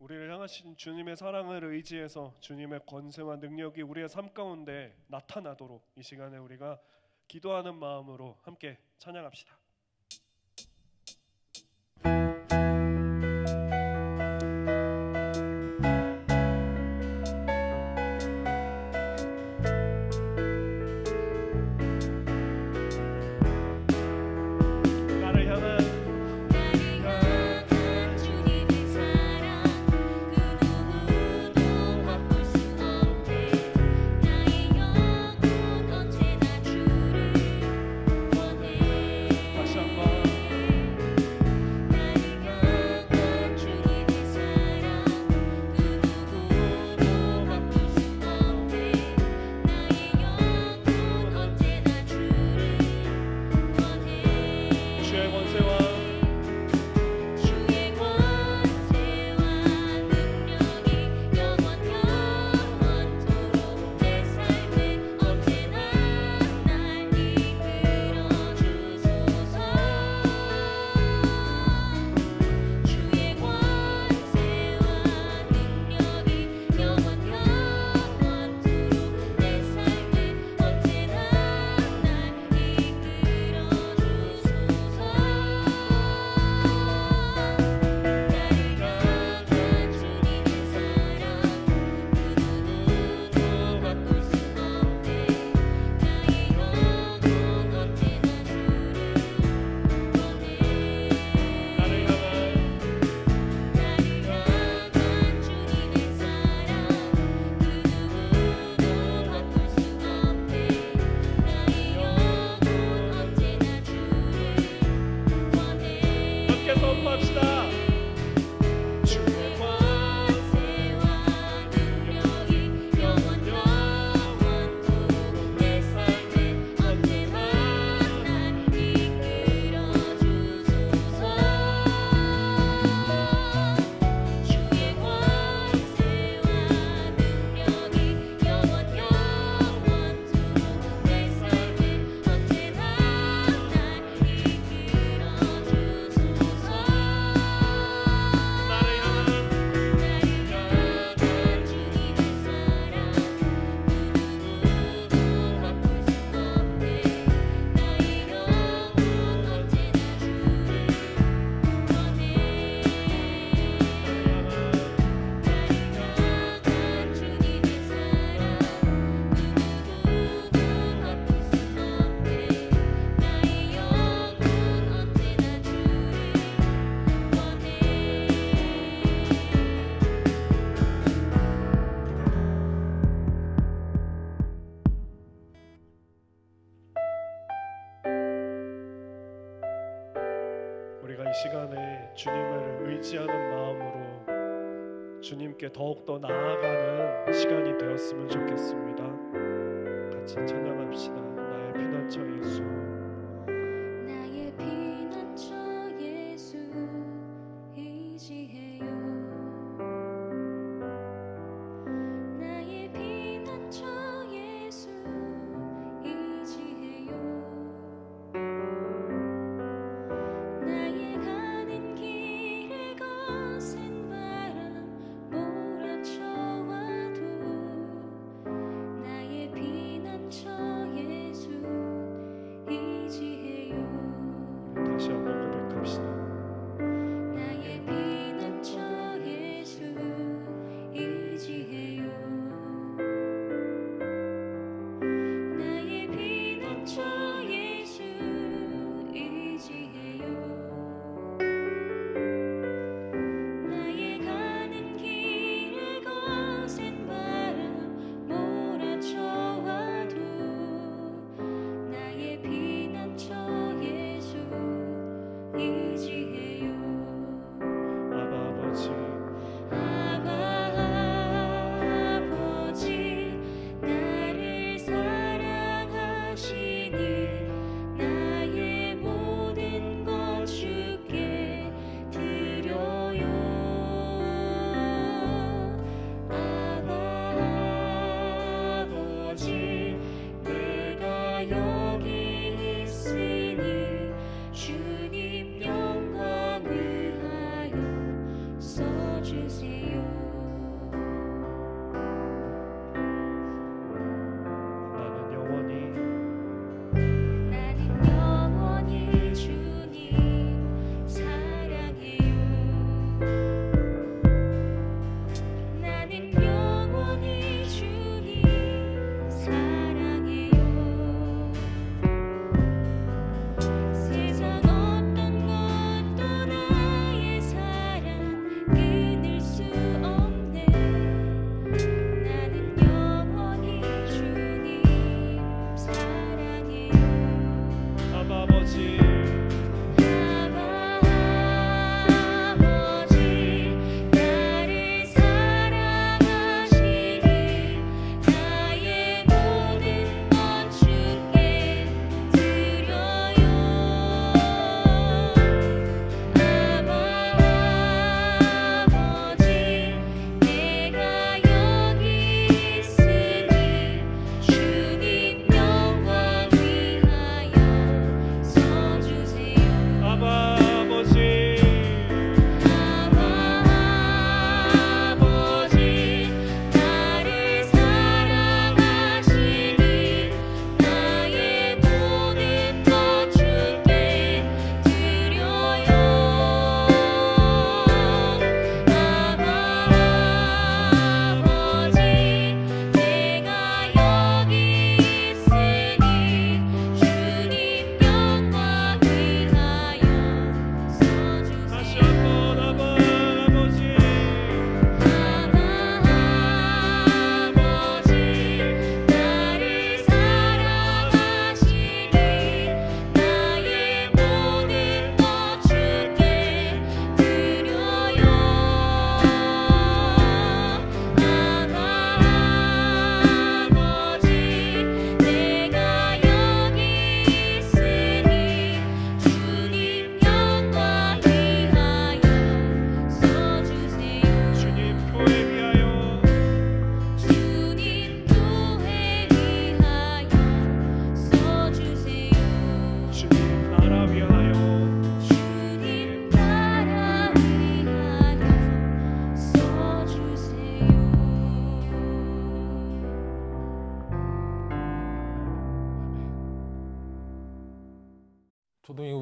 우리를 향하신 주님의 사랑을 의지해서 주님의 권세와 능력이 우리의 삶 가운데 나타나도록 이 시간에 우리가 기도하는 마음으로 함께 찬양합시다. 우리가 이 시간에 주님을 의지하는 마음으로 주님께 더욱더 나아가는 시간이 되었으면 좋겠습니다. 같이 찬양합시다. 나의 피난처 예수. 나의 피난처 예수 의지해요. 나의 피난처 예수 의지해요. 나의 가는 길에 거센 바람 몰아쳐와도 나의 피난처 예수 의지해요. 다시 한번 고백합시다. 나의 피난처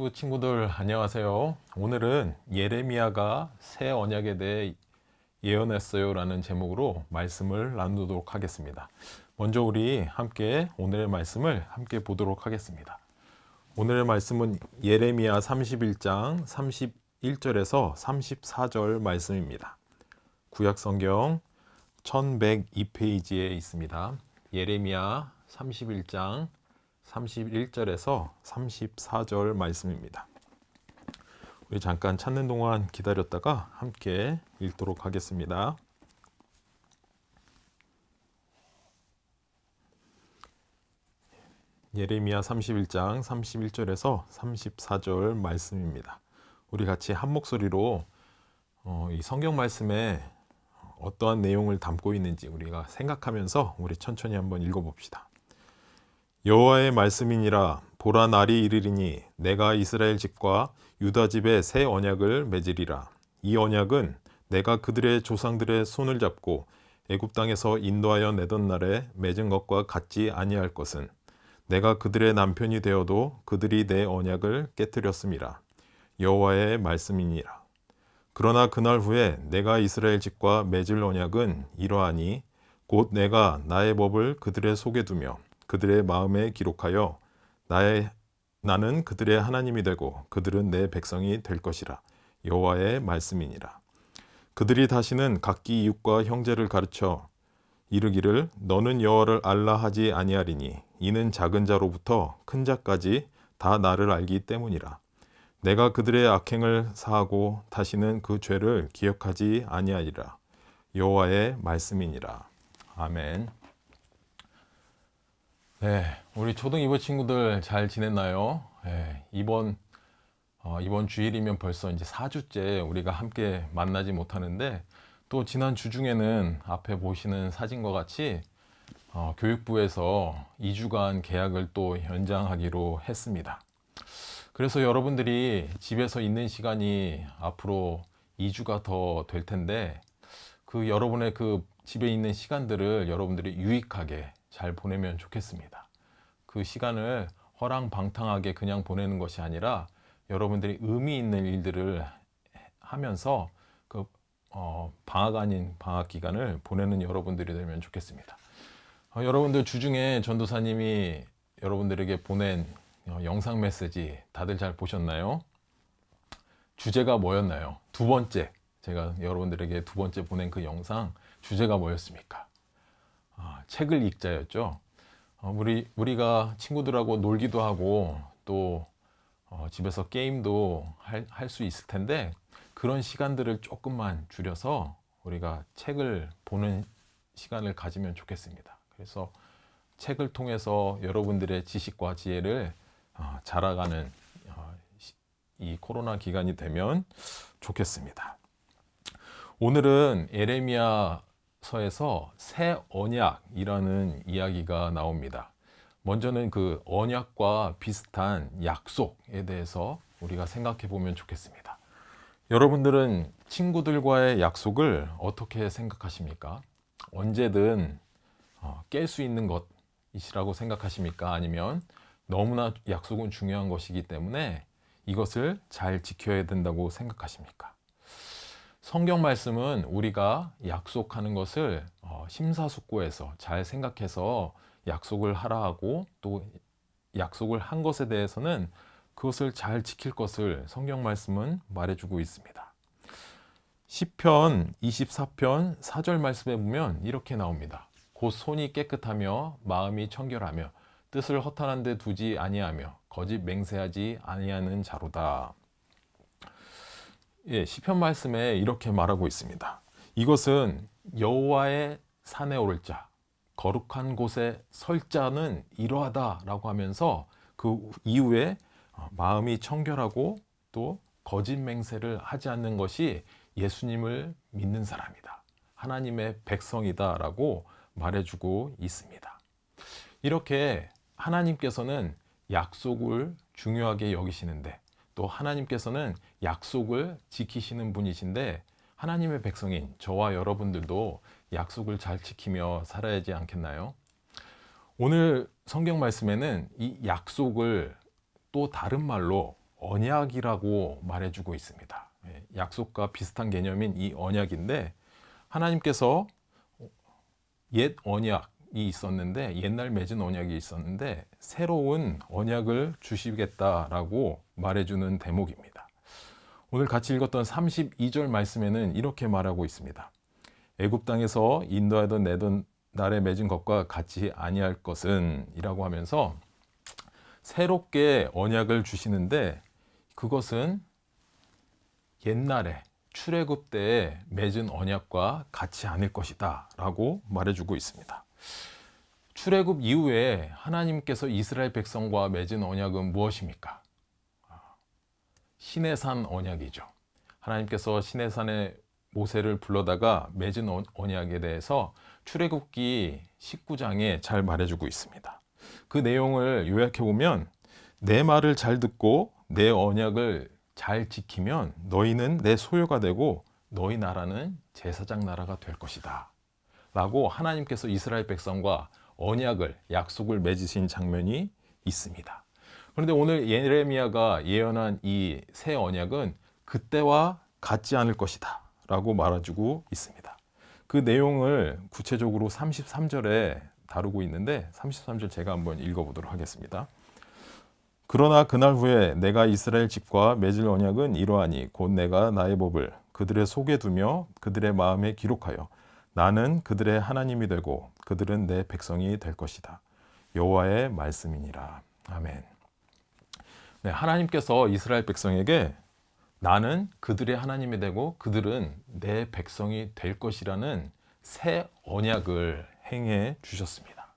유튜브 친구들 안녕하세요. 오늘은 예레미야가 새 언약에 대해 예언했어요 라는 제목으로 말씀을 나누도록 하겠습니다. 먼저 우리 함께 오늘의 말씀을 함께 보도록 하겠습니다. 오늘의 말씀은 예레미야 31장 31절에서 34절 말씀입니다. 구약성경 1102페이지에 있습니다. 예레미야 31장 31절에서 34절 말씀입니다. 우리 잠깐 찾는 동안 기다렸다가 함께 읽도록 하겠습니다. 예레미야 31장 31절에서 34절 말씀입니다. 우리 같이 한 목소리로 이 성경 말씀에 어떠한 내용을 담고 있는지 우리가 생각하면서 우리 천천히 한번 읽어봅시다. 여호와의 말씀이니라. 보라, 날이 이르리니 내가 이스라엘 집과 유다 집에 새 언약을 맺으리라. 이 언약은 내가 그들의 조상들의 손을 잡고 애굽 땅에서 인도하여 내던 날에 맺은 것과 같지 아니할 것은 내가 그들의 남편이 되어도 그들이 내 언약을 깨뜨렸음이라. 여호와의 말씀이니라. 그러나 그날 후에 내가 이스라엘 집과 맺을 언약은 이러하니 곧 내가 나의 법을 그들의 속에 두며 그들의 마음에 기록하여 나는 그들의 하나님이 되고 그들은 내 백성이 될 것이라. 여호와의 말씀이니라. 그들이 다시는 각기 이웃과 형제를 가르쳐 이르기를 너는 여호와를 알라 하지 아니하리니 이는 작은 자로부터 큰 자까지 다 나를 알기 때문이라. 내가 그들의 악행을 사하고 다시는 그 죄를 기억하지 아니하리라. 여호와의 말씀이니라. 아멘. 네, 우리 초등 이보 친구들 잘 지냈나요? 네, 이번 주일이면 벌써 이제 4주째 우리가 함께 만나지 못하는데 또 지난 주 중에는 앞에 보시는 사진과 같이 교육부에서 2주간 계약을 또 연장하기로 했습니다. 그래서 여러분들이 집에서 있는 시간이 앞으로 2주가 더 될 텐데 그 여러분의 그 집에 있는 시간들을 여러분들이 유익하게 잘 보내면 좋겠습니다. 그 시간을 허랑방탕하게 그냥 보내는 것이 아니라 여러분들이 의미 있는 일들을 하면서 그 방학 아닌 방학 기간을 보내는 여러분들이 되면 좋겠습니다. 여러분들 주중에 전도사님이 여러분들에게 보낸 영상 메시지 다들 잘 보셨나요? 주제가 뭐였나요? 두 번째, 제가 여러분들에게 두 번째 보낸 그 영상 주제가 뭐였습니까? 책을 읽자였죠. 우리가 친구들하고 놀기도 하고 또 집에서 게임도 할 수 있을 텐데 그런 시간들을 조금만 줄여서 우리가 책을 보는 시간을 가지면 좋겠습니다. 그래서 책을 통해서 여러분들의 지식과 지혜를 자라가는 이 코로나 기간이 되면 좋겠습니다. 오늘은 예레미야서에서 새 언약이라는 이야기가 나옵니다. 먼저는 그 언약과 비슷한 약속에 대해서 우리가 생각해 보면 좋겠습니다. 여러분들은 친구들과의 약속을 어떻게 생각하십니까? 언제든 깰 수 있는 것이라고 생각하십니까? 아니면 너무나 약속은 중요한 것이기 때문에 이것을 잘 지켜야 된다고 생각하십니까? 성경 말씀은 우리가 약속하는 것을 심사숙고해서 잘 생각해서 약속을 하라 하고 또 약속을 한 것에 대해서는 그것을 잘 지킬 것을 성경 말씀은 말해주고 있습니다. 시편 24편 4절 말씀에 보면 이렇게 나옵니다. 곧 손이 깨끗하며 마음이 청결하며 뜻을 허탄한 데 두지 아니하며 거짓 맹세하지 아니하는 자로다. 예, 시편 말씀에 이렇게 말하고 있습니다. 이것은 여호와의 산에 오를 자, 거룩한 곳에 설 자는 이러하다라고 하면서 그 이후에 마음이 청결하고 또 거짓 맹세를 하지 않는 것이 예수님을 믿는 사람이다. 하나님의 백성이다라고 말해주고 있습니다. 이렇게 하나님께서는 약속을 중요하게 여기시는데 또 하나님께서는 약속을 지키시는 분이신데 하나님의 백성인 저와 여러분들도 약속을 잘 지키며 살아야지 않겠나요? 오늘 성경 말씀에는 이 약속을 또 다른 말로 언약이라고 말해주고 있습니다. 약속과 비슷한 개념인 이 언약인데 하나님께서 옛 언약이 있었는데 옛날 맺은 언약이 있었는데 새로운 언약을 주시겠다라고 말해주는 대목입니다. 오늘 같이 읽었던 32절 말씀에는 이렇게 말하고 있습니다. 애굽 땅에서 인도하던 내던 날에 맺은 것과 같이 아니할 것은 이라고 하면서 새롭게 언약을 주시는데 그것은 옛날에 출애굽 때에 맺은 언약과 같이 아닐 것이다 라고 말해주고 있습니다. 출애굽 이후에 하나님께서 이스라엘 백성과 맺은 언약은 무엇입니까? 시내산 언약이죠. 하나님께서 시내산에 모세를 불러다가 맺은 언약에 대해서 출애굽기 19장에 잘 말해주고 있습니다. 그 내용을 요약해 보면 내 말을 잘 듣고 내 언약을 잘 지키면 너희는 내 소유가 되고 너희 나라는 제사장 나라가 될 것이다 라고 하나님께서 이스라엘 백성과 언약을 약속을 맺으신 장면이 있습니다. 그런데 오늘 예레미야가 예언한 이 새 언약은 그때와 같지 않을 것이다 라고 말해주고 있습니다. 그 내용을 구체적으로 33절에 다루고 있는데 33절 제가 한번 읽어보도록 하겠습니다. 그러나 그날 후에 내가 이스라엘 집과 맺을 언약은 이러하니 곧 내가 나의 법을 그들의 속에 두며 그들의 마음에 기록하여 나는 그들의 하나님이 되고 그들은 내 백성이 될 것이다. 여호와의 말씀이니라. 아멘. 네, 하나님께서 이스라엘 백성에게 나는 그들의 하나님이 되고 그들은 내 백성이 될 것이라는 새 언약을 행해 주셨습니다.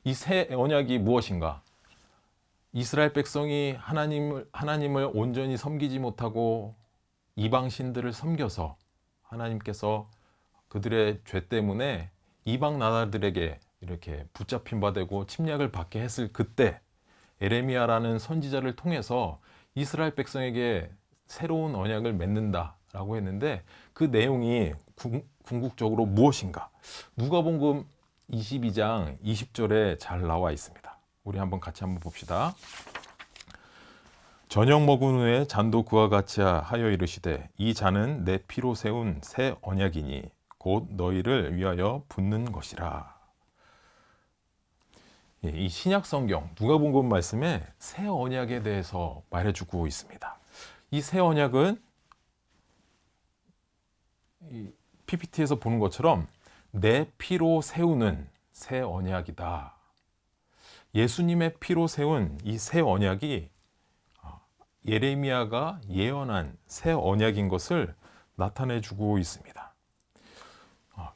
이 새 언약이 무엇인가? 이스라엘 백성이 하나님을 온전히 섬기지 못하고 이방 신들을 섬겨서 하나님께서 그들의 죄 때문에 이방 나라들에게 이렇게 붙잡힌 바 되고 침략을 받게 했을 그때 에레미야라는 선지자를 통해서 이스라엘 백성에게 새로운 언약을 맺는다라고 했는데 그 내용이 궁극적으로 무엇인가? 누가복음 22장 20절에 잘 나와 있습니다. 우리 같이 한번 봅시다. 저녁 먹은 후에 잔도 그와 같이 하여 이르시되 이 잔은 내 피로 세운 새 언약이니 곧 너희를 위하여 붓는 것이라. 이 신약 성경 누가복음 말씀에 새 언약에 대해서 말해주고 있습니다. 이 새 언약은 PPT에서 보는 것처럼 내 피로 세우는 새 언약이다. 예수님의 피로 세운 이 새 언약이 예레미야가 예언한 새 언약인 것을 나타내주고 있습니다.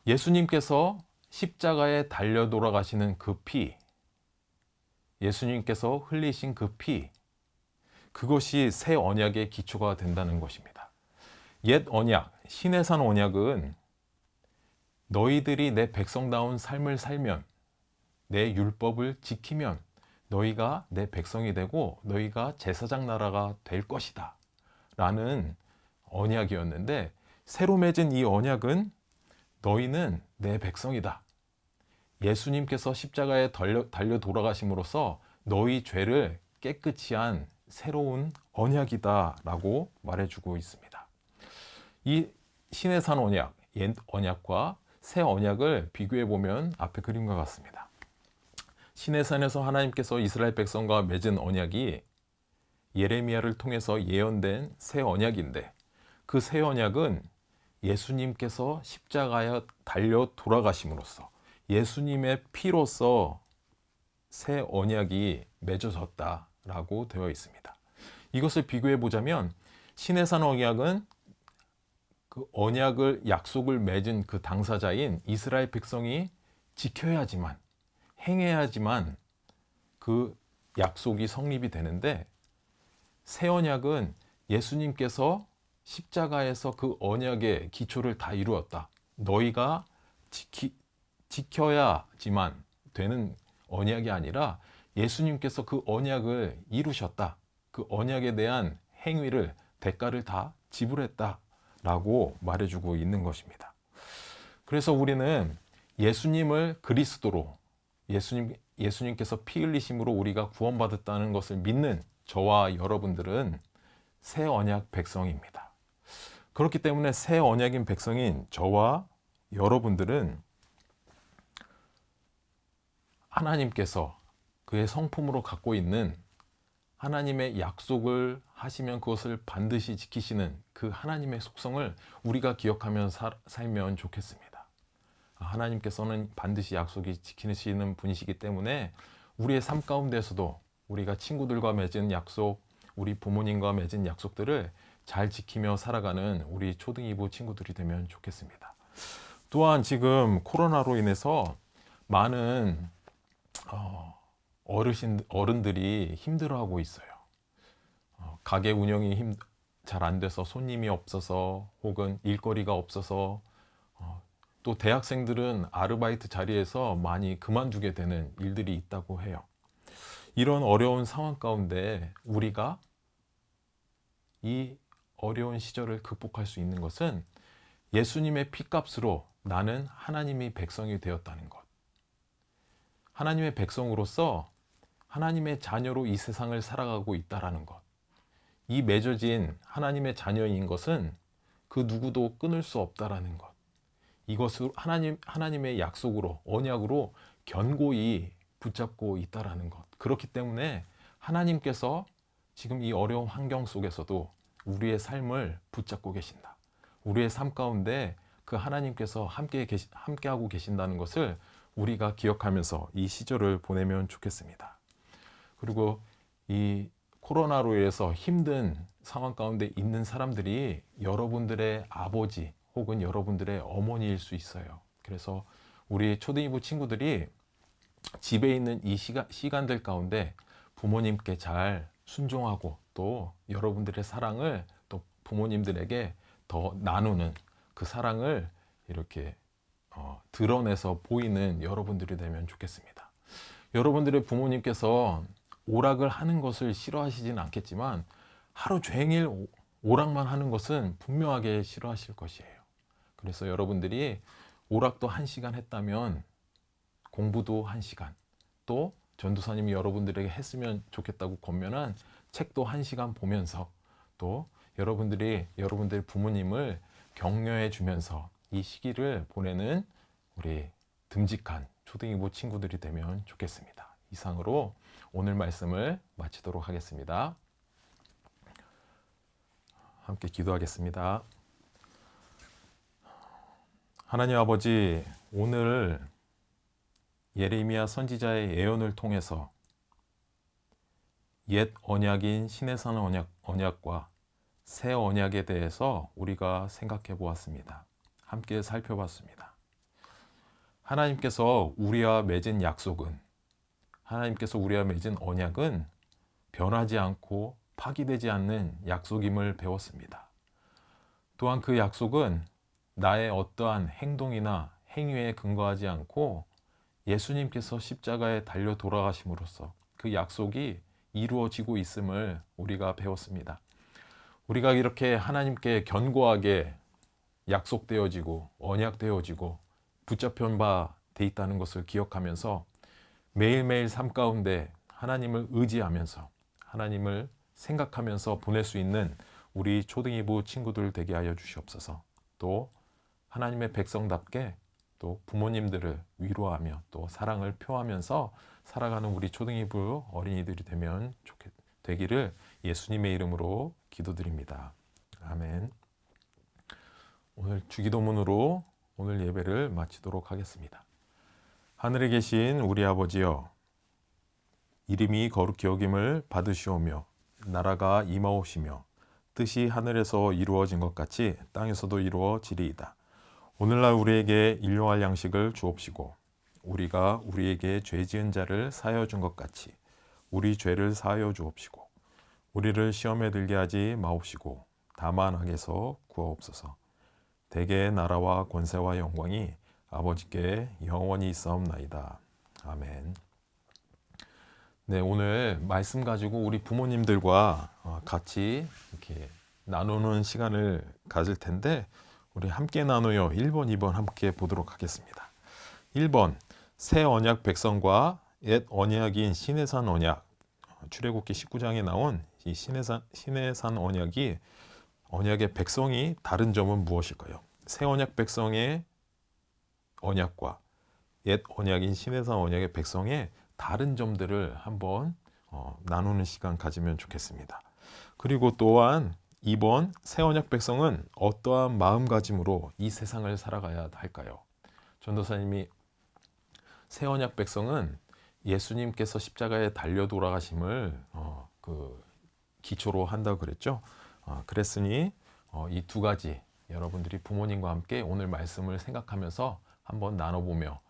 예수님께서 십자가에 달려 돌아가시는 그 피, 예수님께서 흘리신 그 피, 그것이 새 언약의 기초가 된다는 것입니다. 옛 언약, 시내산 언약은 너희들이 내 백성다운 삶을 살면, 내 율법을 지키면 너희가 내 백성이 되고 너희가 제사장 나라가 될 것이다 라는 언약이었는데, 새로 맺은 이 언약은 너희는 내 백성이다. 예수님께서 십자가에 달려 돌아가심으로써 너희 죄를 깨끗이 한 새로운 언약이다 라고 말해주고 있습니다. 이 시내산 언약, 옛 언약과 새 언약을 비교해 보면 앞에 그림과 같습니다. 시내산에서 하나님께서 이스라엘 백성과 맺은 언약이 예레미야를 통해서 예언된 새 언약인데, 그 새 언약은 예수님께서 십자가에 달려 돌아가심으로써 예수님의 피로써 새 언약이 맺어졌다라고 되어 있습니다. 이것을 비교해 보자면 시내산 언약은 그 언약을 약속을 맺은 그 당사자인 이스라엘 백성이 지켜야지만, 행해야지만 그 약속이 성립이 되는데, 새 언약은 예수님께서 십자가에서 그 언약의 기초를 다 이루었다. 너희가 지켜야지만 되는 언약이 아니라 예수님께서 그 언약을 이루셨다. 그 언약에 대한 행위를, 대가를 다 지불했다 라고 말해주고 있는 것입니다. 그래서 우리는 예수님을 그리스도로, 예수님께서 피 흘리심으로 우리가 구원받았다는 것을 믿는 저와 여러분들은 새 언약 백성입니다. 그렇기 때문에 새 언약인 백성인 저와 여러분들은 하나님께서 그의 성품으로 갖고 있는 하나님의 약속을 하시면 그것을 반드시 지키시는 그 하나님의 속성을 우리가 기억하며 살면 좋겠습니다. 하나님께서는 반드시 약속이 지키시는 분이시기 때문에 우리의 삶 가운데서도 우리가 친구들과 맺은 약속, 우리 부모님과 맺은 약속들을 잘 지키며 살아가는 우리 초등이부 친구들이 되면 좋겠습니다. 또한 코로나로 인해서 많은 어른들이 힘들어하고 있어요. 가게 운영이 잘 안 돼서 손님이 없어서 혹은 일거리가 없어서 또 대학생들은 아르바이트 자리에서 많이 그만두게 되는 일들이 있다고 해요. 이런 어려운 상황 가운데 우리가 이 어려운 시절을 극복할 수 있는 것은 예수님의 피값으로 나는 하나님의 백성이 되었다는 것. 하나님의 백성으로서 하나님의 자녀로 이 세상을 살아가고 있다라는 것. 이 맺어진 하나님의 자녀인 것은 그 누구도 끊을 수 없다라는 것. 이것을 하나님의 약속으로, 언약으로 견고히 붙잡고 있다라는 것. 그렇기 때문에 하나님께서 지금 이 어려운 환경 속에서도 우리의 삶을 붙잡고 계신다. 우리의 삶 가운데 그 하나님께서 함께하고 계신다는 것을 우리가 기억하면서 이 시절을 보내면 좋겠습니다. 그리고 이 코로나로 인해서 힘든 상황 가운데 있는 사람들이 여러분들의 아버지 혹은 여러분들의 어머니일 수 있어요. 그래서 우리 초등이부 친구들이 집에 있는 이 시간들 가운데 부모님께 잘 순종하고 또 여러분들의 사랑을 또 부모님들에게 더 나누는 그 사랑을 이렇게 드러내서 보이는 여러분들이 되면 좋겠습니다. 여러분들의 부모님께서 오락을 하는 것을 싫어하시진 않겠지만 하루 종일 오락만 하는 것은 분명하게 싫어하실 것이에요. 그래서 여러분들이 오락도 1시간 했다면 공부도 1시간, 또 전도사님이 여러분들에게 했으면 좋겠다고 권면한 책도 1시간 보면서 또 여러분들의 부모님을 격려해 주면서 이 시기를 보내는 우리 듬직한 초등이부 친구들이 되면 좋겠습니다. 이상으로 오늘 말씀을 마치도록 하겠습니다. 함께 기도하겠습니다. 하나님 아버지, 오늘 예레미야 선지자의 예언을 통해서 옛 언약인 시내산 언약과 새 언약에 대해서 우리가 생각해 보았습니다. 함께 살펴봤습니다. 하나님께서 우리와 맺은 약속은, 하나님께서 우리와 맺은 언약은 변하지 않고 파기되지 않는 약속임을 배웠습니다. 또한 그 약속은 나의 어떠한 행동이나 행위에 근거하지 않고 예수님께서 십자가에 달려 돌아가심으로써 그 약속이 이루어지고 있음을 우리가 배웠습니다. 우리가 이렇게 하나님께 견고하게 약속되어지고 언약되어지고 붙잡힌 바 돼 있다는 것을 기억하면서 매일매일 삶 가운데 하나님을 의지하면서 하나님을 생각하면서 보낼 수 있는 우리 초등이부 친구들 되게 하여 주시옵소서. 또 하나님의 백성답게 또 부모님들을 위로하며 또 사랑을 표하면서 살아가는 우리 초등이부 어린이들이 되기를 예수님의 이름으로 기도드립니다. 아멘. 오늘 주기도문으로 오늘 예배를 마치도록 하겠습니다. 하늘에 계신 우리 아버지여, 이름이 거룩히 여김을 받으시오며 나라가 임하옵시며 뜻이 하늘에서 이루어진 것 같이 땅에서도 이루어지리이다. 오늘날 우리에게 일용할 양식을 주옵시고 우리가 우리에게 죄 지은 자를 사하여 준 것 같이 우리 죄를 사하여 주옵시고 우리를 시험에 들게 하지 마옵시고 다만 악에서 구하옵소서. 대개의 나라와 권세와 영광이 아버지께 영원히 있사옵나이다. 아멘. 네, 오늘 말씀 가지고 우리 부모님들과 같이 이렇게 나누는 시간을 가질 텐데 우리 함께 나누어 1번, 2번 함께 보도록 하겠습니다. 1번, 새 언약 백성과 옛 언약인 시내산 언약 출애굽기 19장에 나온 이 시내산 언약의 백성이 다른 점은 무엇일까요? 새 언약 백성의 언약과 옛 언약인 시내산 언약의 백성의 다른 점들을 한번 나누는 시간 가지면 좋겠습니다. 그리고 또한 이번 새 언약 백성은 어떠한 마음가짐으로 이 세상을 살아가야 할까요? 전도사님이 새 언약 백성은 예수님께서 십자가에 달려 돌아가심을 기초로 한다고 그랬죠. 그랬으니 이 두 가지 여러분들이 부모님과 함께 오늘 말씀을 생각하면서 한번 나눠보며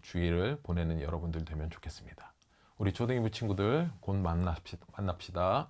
주일을 보내는 여러분들 되면 좋겠습니다. 우리 초등이부 친구들 곧 만납시다.